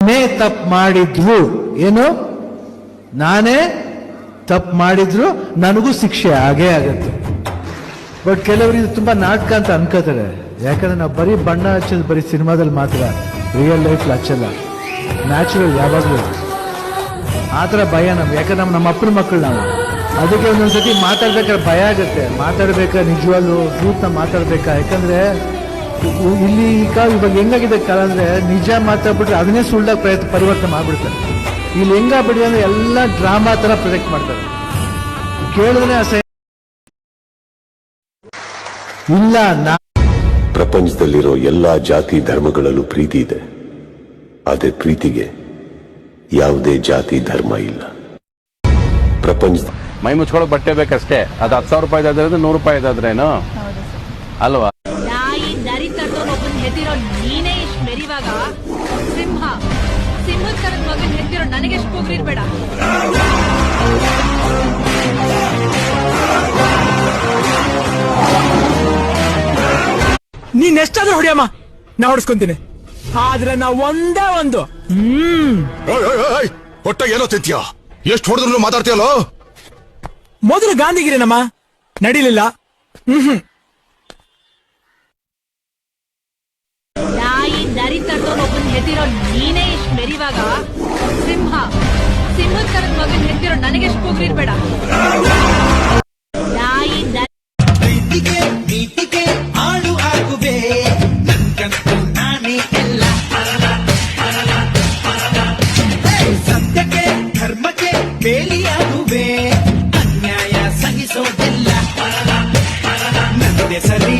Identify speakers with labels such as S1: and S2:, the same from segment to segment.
S1: ತಪ್ಪು ಮಾಡಿದ್ರು ಏನು ನಾನೇ ತಪ್ಪು ಮಾಡಿದ್ರು ನನಗೂ ಶಿಕ್ಷೆ ಆಗೇ ಆಗತ್ತೆ. ಬಟ್ ಕೆಲವರು ಇದು ತುಂಬಾ ನಾಟಕ ಅಂತ ಅನ್ಕೋತಾರೆ. ಯಾಕಂದ್ರೆ ನಾವು ಬರೀ ಬಣ್ಣ ಹಚ್ಚೋದು ಬರೀ ಸಿನಿಮಾದಲ್ಲಿ ಮಾತ್ರ, ರಿಯಲ್ ಲೈಫ್ ಹಚ್ಚಲ್ಲ. ನ್ಯಾಚುರಲ್ ಯಾವಾಗಲೂ ಆ ಥರ ಭಯ ನಮ್ಗೆ. ಯಾಕಂದ್ರೆ ನಮ್ಮ ಅಪ್ಪನ ಮಕ್ಕಳು ನಾವು. ಅದಕ್ಕೆ ಒಂದೊಂದ್ಸತಿ ಮಾತಾಡ್ಬೇಕಾದ್ರೆ ಭಯ ಆಗುತ್ತೆ. ಮಾತಾಡ್ಬೇಕಾ ನಿಜವಾಗ್ಲೂ ಟ್ರೂತ್ನ ಮಾತಾಡ್ಬೇಕಾ. ಯಾಕಂದ್ರೆ ಇಲ್ಲಿ ಇವಾಗ ಹೆಂಗಾಗಿದೆ ಕಾಲ ಅಂದ್ರೆ ನಿಜ ಮಾತಾಡ್ಬಿಟ್ರೆ ಅದನ್ನೇ ಸುಳ್ಳಾಗಿ ಪರಿವರ್ತನೆ ಮಾಡ್ಬಿಡ್ತಾರೆ. ಇಲ್ಲಿ ಹೆಂಗಾಗ್ಬಿಡಿ ಅಂದ್ರೆ ಎಲ್ಲ ಡ್ರಾಮಾ ತರ ಪ್ರೊಜೆಕ್ಟ್ ಮಾಡ್ತಾರೆ. ಕೇಳಿದ್ರೆ ಅಸಹ್ಯ. ಇಲ್ಲ,
S2: ಪ್ರಪಂಚದಲ್ಲಿರೋ ಎಲ್ಲಾ ಜಾತಿ ಧರ್ಮಗಳಲ್ಲೂ ಪ್ರೀತಿ ಇದೆ. ಆದ್ರೆ ಪ್ರೀತಿಗೆ ಯಾವುದೇ ಜಾತಿ ಧರ್ಮ ಇಲ್ಲ. ಪ್ರಪಂಚ
S3: ಮೈ ಮುಚ್ಕೊಳಕ್ ಬಟ್ಟೆ ಬೇಕಷ್ಟೇ. ಅದು 10,000 ರೂಪಾಯಿ ಇದಾದ್ರೆ 100 ರೂಪಾಯಿ ಇದಾದ್ರೇನು ಅಲ್ವಾ?
S4: ನಾಯಿ ನರಿ ತಟ್ಟೋನೊಬ್ಬನ್ ಹೆತ್ತಿರೋ ನೀನೇ ಇಷ್ಟು ಮೆರಿವಾಗ ಸಿಂಹದ ತರದ ಮಗನ್ ಹೆತ್ತಿರೋ ನನಗೆ ಎಷ್ಟು ಹೋಗ್ರಿರ್ಬೇಡ.
S5: ನೀನ್ ಎಷ್ಟಾದ್ರೂ ಹೊಡಿಯಮ್ಮ, ನಾ ಹೊಡಿಸ್ಕೊಂತೀನಿ. ಆದ್ರೆ ನಾ ಒಂದೇ ಒಂದು
S6: ಹೊಟ್ಟೆ ಏನೋ ತಿಂತೀಯ? ಎಷ್ಟು ಹೊಡೆದ್ರು ಮಾತಾಡ್ತೀಯಲ್ಲ.
S5: ಮೊದಲು ಗಾಂಧಿಗಿರಿನಮ್ಮ ನಡೀಲಿಲ್ಲ.
S4: ನಾಯಿ ನರಿ ತಟ್ಟೋನೊಬ್ಬನ್ ಹೆತ್ತಿರೋ ನೀನೇ ಇಷ್ಟು ಮೆರಿವಾಗ ಸಿಂಹದ ತರದ ಮಗನ್ ಹೆತ್ತಿರೋ ನನಗೆ ಎಷ್ಟು ಹೋಗ್ರಿರ್ಬೇಡ. ನಾಯಿ
S7: ನೀತಿಗೆ ಆಳು ಆಗುವೆ, ನನ್ಗಂತೂ ನಾನೇ ಎಲ್ಲ. ಸತ್ಯಕ್ಕೆ ಧರ್ಮಕ್ಕೆ ಬೇಲಿಯಾಗುವೆ, ಅನ್ಯಾಯ ಸಹಿಸೋದಿಲ್ಲ. ನನ್ನದೇ ಸರಿ,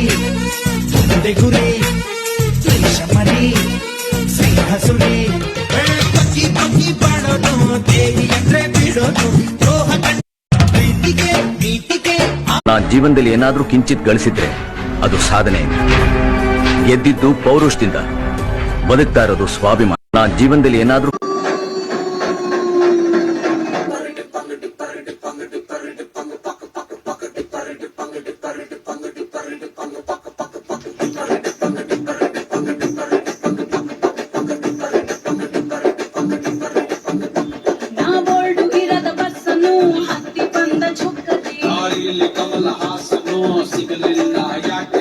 S7: ಮುಂದೆ ಗುರಿ, ದ್ವೇಷ ಮರಿ, ಸಿಂಹ ಸುರಿ. ಬಗ್ಗಿ ಬಗ್ಗಿ ಬಾಳೋದು, ದೇವಿ ಅಂದ್ರೆ ಬಿಡೋದು. ದ್ರೋಹ ಪ್ರೀತಿಗೆ ನೀತಿಗೆ.
S8: ನಾನ್ ಜೀವನದಲ್ಲಿ ಏನಾದ್ರೂ ಕಿಂಚಿತ್ ಗಳಿಸಿದ್ರೆ ಅದು ಸಾಧನೆ. ಗೆದ್ದಿದ್ದು ಪೌರುಷದಿಂದ, ಬದುಕ್ತಾ ಇರೋದು ಸ್ವಾಭಿಮಾನ. ನಾನ್ ಜೀವನದಲ್ಲಿ ಏನಾದ್ರೂ
S7: ಸಿಗಲಿಲ್ಲ ಯಾಕೆ?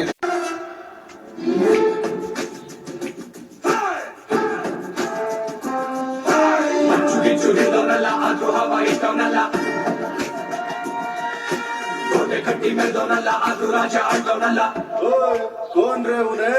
S7: ಅದು ಹವ ಇಷ್ಟವನಲ್ಲ, ಕೋಟೆ ಕಟ್ಟಿ ಮೆಲ್ದವನಲ್ಲ, ಅದು ರಾಜ ಆಳ್ದವನಲ್ಲ. ಕೋನ್ರೆ ಉನೇ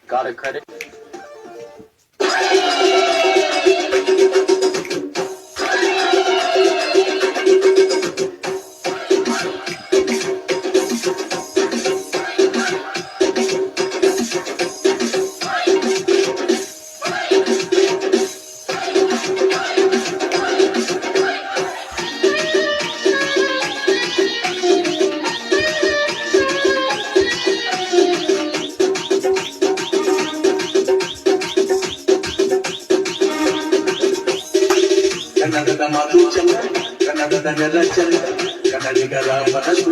S3: Gotta cut it.
S7: ಕನ್ನಡದ ಮಾತು ಚಂದ, ಕನ್ನಡದ ನೆಲ ಚಂದ, ಕನ್ನಡಿಗರ ಮನಸ್ಸು